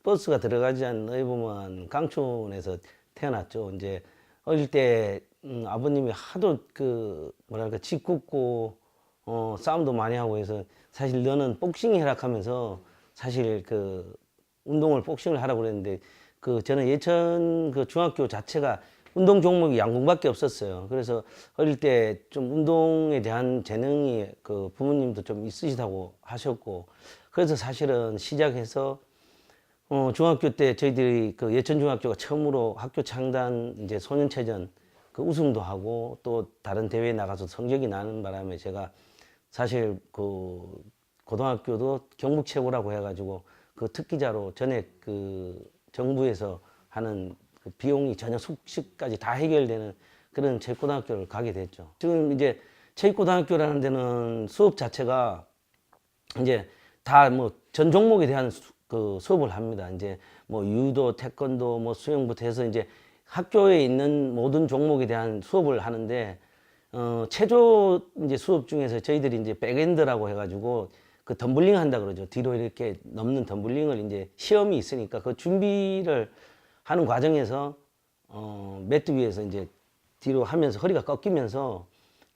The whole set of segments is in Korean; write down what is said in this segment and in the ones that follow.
버스가 들어가지 않는 어디 보면 강촌에서 태어났죠. 이제 어릴 때 아버님이 하도 그 뭐랄까 짓궂고 싸움도 많이 하고 해서 사실 너는 복싱이 해락하면서 사실 그 운동을 복싱을 하라고 그랬는데 그 저는 예천 그 중학교 자체가 운동 종목이 양궁밖에 없었어요. 그래서 어릴 때 좀 운동에 대한 재능이 그 부모님도 좀 있으시다고 하셨고 그래서 사실은 시작해서 중학교 때 저희들이 그 예천중학교가 처음으로 학교 창단 이제 소년체전 그 우승도 하고 또 다른 대회에 나가서 성적이 나는 바람에 제가 사실 그 고등학교도 경북 최고라고 해가지고 그 특기자로 전액 그 정부에서 하는 그 비용이 전혀 숙식까지 다 해결되는 그런 체육고등학교를 가게 됐죠. 지금 이제 체육고등학교라는 데는 수업 자체가 이제 다 뭐 전 종목에 대한 그 수업을 합니다. 이제 뭐 유도, 태권도, 뭐 수영부터 해서 이제 학교에 있는 모든 종목에 대한 수업을 하는데 체조 이제 수업 중에서 저희들이 이제 백엔드라고 해가지고 그 덤블링 한다 그러죠. 뒤로 이렇게 넘는 덤블링을 이제 시험이 있으니까 그 준비를 하는 과정에서 매트 위에서 이제 뒤로 하면서 허리가 꺾이면서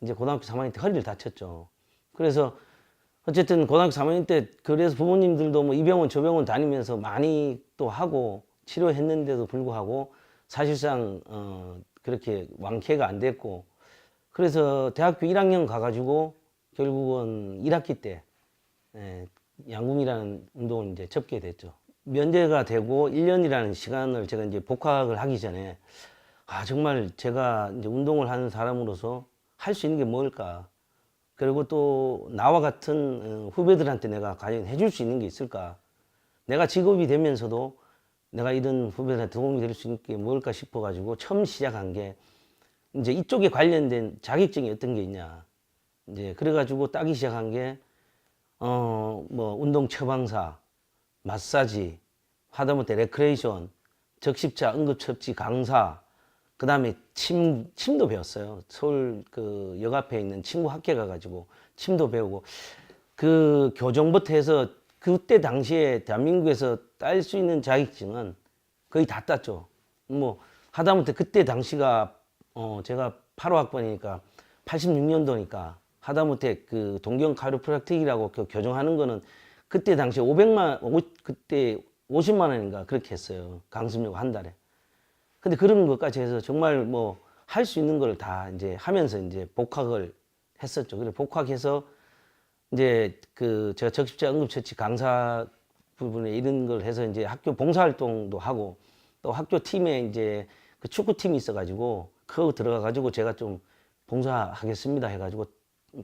이제 고등학교 3학년 때 허리를 다쳤죠. 그래서 어쨌든 고등학교 3학년 때 그래서 부모님들도 뭐 이 병원 저 병원 다니면서 많이 또 하고 치료했는데도 불구하고 사실상 그렇게 완쾌가 안 됐고 그래서 대학교 1학년 가가지고 결국은 1학기 때 양궁이라는 운동을 이제 접게 됐죠. 면제가 되고 1년이라는 시간을 제가 이제 복학을 하기 전에 아 정말 제가 이제 운동을 하는 사람으로서 할 수 있는 게 뭘까? 그리고 또 나와 같은 후배들한테 내가 과연 해줄 수 있는 게 있을까? 내가 직업이 되면서도 내가 이런 후배들한테 도움이 될 수 있는 게 뭘까 싶어가지고 처음 시작한 게 이제 이쪽에 관련된 자격증이 어떤 게 있냐. 이제 그래가지고 따기 시작한 게 뭐 운동 처방사, 마사지, 하다못해 레크레이션, 적십자 응급처치 강사, 그 다음에 침도 배웠어요. 서울 그 역 앞에 있는 친구 학교 가가지고 침도 배우고 그 교정부터 해서 그때 당시에 대한민국에서 딸 수 있는 자격증은 거의 다 땄죠. 뭐 하다못해 그때 당시가 제가 8호 학번이니까 86년도니까 하다못해 그 동경 카이로프락틱이라고 교정하는 거는 그때 당시 그때 50만 원인가 그렇게 했어요. 강습료가 한 달에. 근데 그런 것까지 해서 정말 뭐 할 수 있는 걸 다 이제 하면서 이제 복학을 했었죠. 그래 복학해서 이제 그 제가 적십자 응급처치 강사 부분에 이런 걸 해서 이제 학교 봉사활동도 하고 또 학교 팀에 이제 그 축구팀이 있어가지고 그거 들어가가지고 제가 좀 봉사하겠습니다 해가지고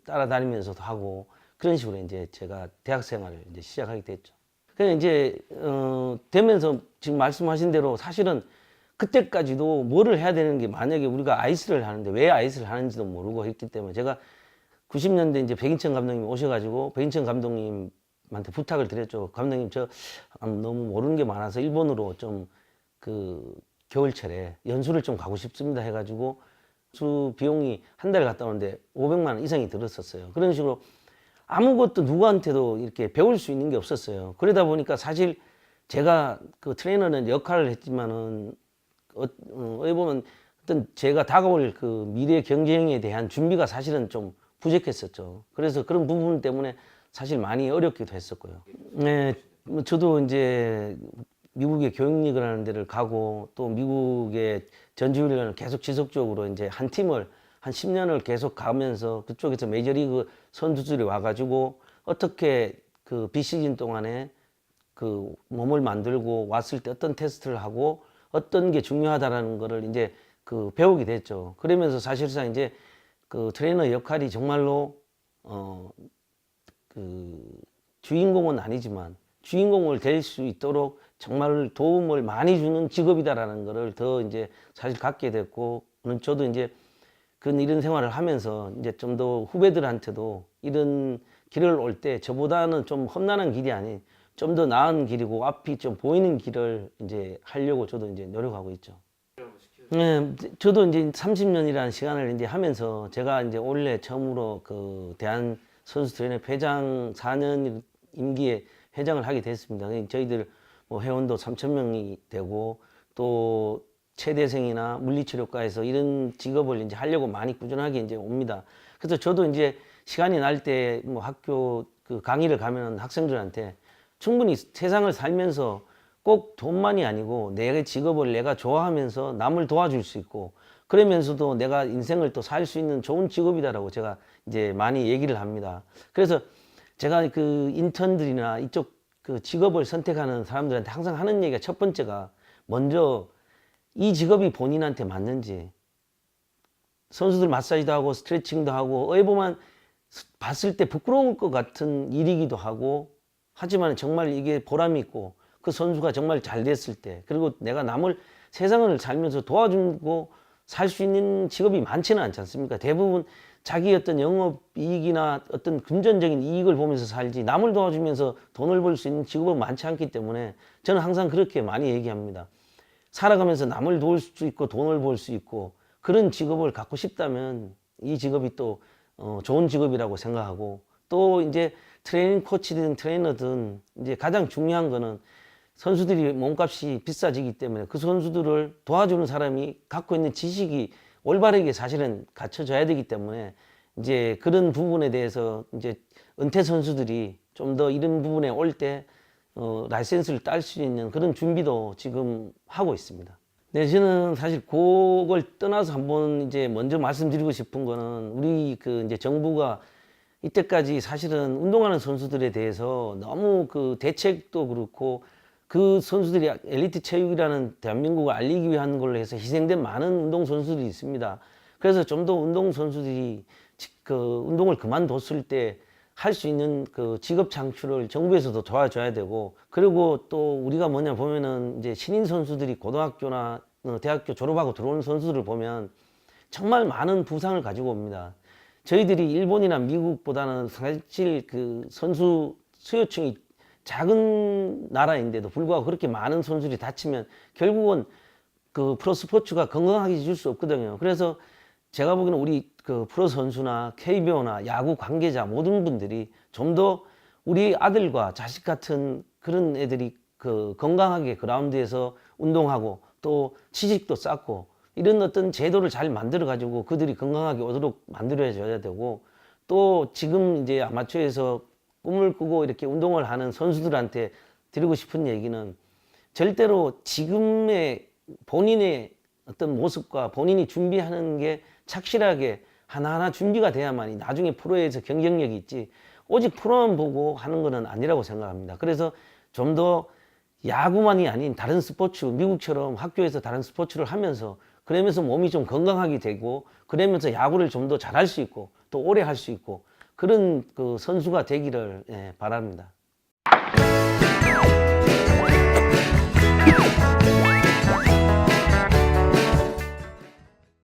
따라다니면서도 하고 그런 식으로 이제 제가 대학 생활을 이제 시작하게 됐죠. 그래서 이제 되면서 지금 말씀하신 대로 사실은 그때까지도 뭐를 해야 되는 게 만약에 우리가 아이스를 하는데 왜 아이스를 하는지도 모르고 했기 때문에 제가 90년대 이제 백인천 감독님 오셔가지고 백인천 감독님한테 부탁을 드렸죠. 감독님 저 너무 모르는 게 많아서 일본으로 좀 그 겨울철에 연수를 좀 가고 싶습니다 해가지고 수 비용이 한 달 갔다 오는데 500만 원 이상이 들었었어요. 그런 식으로 아무것도 누구한테도 이렇게 배울 수 있는 게 없었어요. 그러다 보니까 사실 제가 그 트레이너는 역할을 했지만은 어떻게 보면 어떤 제가 다가올 그 미래 경쟁에 대한 준비가 사실은 좀 부족했었죠. 그래서 그런 부분 때문에 사실 많이 어렵기도 했었고요. 네, 뭐 저도 이제 미국의 교육리그를 하는 데를 가고 또 미국의 전지훈련을 계속 지속적으로 이제 한 팀을 한 10년을 계속 가면서 그쪽에서 메이저리그 선수들이 와가지고 어떻게 그 비시즌 동안에 그 몸을 만들고 왔을 때 어떤 테스트를 하고 어떤 게 중요하다라는 거를 이제 그 배우게 됐죠. 그러면서 사실상 이제 그 트레이너 역할이 정말로 그 주인공은 아니지만 주인공을 될 수 있도록 정말 도움을 많이 주는 직업이다라는 거를 더 이제 사실 갖게 됐고 저도 이제 그런 이런 생활을 하면서 이제 좀 더 후배들한테도 이런 길을 올 때 저보다는 좀 험난한 길이 아닌 좀 더 나은 길이고 앞이 좀 보이는 길을 이제 하려고 저도 이제 노력하고 있죠. 네, 저도 이제 30년이라는 시간을 이제 하면서 제가 이제 올해 처음으로 그 대한 선수 트레이너 회장 4년 임기에 회장을 하게 됐습니다. 저희들 뭐 회원도 3,000명이 되고 또 체대생이나 물리치료과에서 이런 직업을 이제 하려고 많이 꾸준하게 이제 옵니다. 그래서 저도 이제 시간이 날 때 뭐 학교 그 강의를 가면 학생들한테 충분히 세상을 살면서 꼭 돈만이 아니고 내 직업을 내가 좋아하면서 남을 도와줄 수 있고 그러면서도 내가 인생을 또 살 수 있는 좋은 직업이다라고 제가 이제 많이 얘기를 합니다. 그래서 제가 그 인턴들이나 이쪽 그 직업을 선택하는 사람들한테 항상 하는 얘기가 첫 번째가 먼저 이 직업이 본인한테 맞는지 선수들 마사지도 하고 스트레칭도 하고 어찌 보면 봤을 때 부끄러울 것 같은 일이기도 하고 하지만 정말 이게 보람이 있고 그 선수가 정말 잘 됐을 때 그리고 내가 남을 세상을 살면서 도와주고 살 수 있는 직업이 많지는 않지 않습니까? 대부분 자기 어떤 영업 이익이나 어떤 금전적인 이익을 보면서 살지 남을 도와주면서 돈을 벌 수 있는 직업은 많지 않기 때문에 저는 항상 그렇게 많이 얘기합니다. 살아가면서 남을 도울 수 있고 돈을 벌 수 있고 그런 직업을 갖고 싶다면 이 직업이 또 좋은 직업이라고 생각하고 또 이제 트레이닝 코치든 트레이너든 이제 가장 중요한 거는 선수들이 몸값이 비싸지기 때문에 그 선수들을 도와주는 사람이 갖고 있는 지식이 올바르게 사실은 갖춰져야 되기 때문에 이제 그런 부분에 대해서 이제 은퇴 선수들이 좀 더 이런 부분에 올 때 라이센스를 딸 수 있는 그런 준비도 지금 하고 있습니다. 네, 저는 사실 그걸 떠나서 한번 이제 먼저 말씀드리고 싶은 거는 우리 그 이제 정부가 이때까지 사실은 운동하는 선수들에 대해서 너무 그 대책도 그렇고 그 선수들이 엘리트 체육이라는 대한민국을 알리기 위한 걸로 해서 희생된 많은 운동 선수들이 있습니다. 그래서 좀 더 운동 선수들이 그 운동을 그만뒀을 때 할 수 있는 그 직업 창출을 정부에서도 도와줘야 되고 그리고 또 우리가 뭐냐 보면은 이제 신인 선수들이 고등학교나 대학교 졸업하고 들어오는 선수들을 보면 정말 많은 부상을 가지고 옵니다. 저희들이 일본이나 미국보다는 사실 그 선수 수요층이 작은 나라인데도 불구하고 그렇게 많은 선수들이 다치면 결국은 그 프로 스포츠가 건강하게 줄 수 없거든요. 그래서 제가 보기에는 우리 그 프로 선수나 KBO나 야구 관계자 모든 분들이 좀 더 우리 아들과 자식 같은 그런 애들이 그 건강하게 그라운드에서 운동하고 또 지식도 쌓고 이런 어떤 제도를 잘 만들어 가지고 그들이 건강하게 오도록 만들어 줘야 되고 또 지금 이제 아마추어에서 꿈을 꾸고 이렇게 운동을 하는 선수들한테 드리고 싶은 얘기는 절대로 지금의 본인의 어떤 모습과 본인이 준비하는 게 착실하게 하나하나 준비가 돼야만이 나중에 프로에서 경쟁력이 있지 오직 프로만 보고 하는 거는 아니라고 생각합니다. 그래서 좀 더 야구만이 아닌 다른 스포츠 미국처럼 학교에서 다른 스포츠를 하면서 그러면서 몸이 좀 건강하게 되고 그러면서 야구를 좀 더 잘할 수 있고 또 오래 할 수 있고 그런 그 선수가 되기를 바랍니다.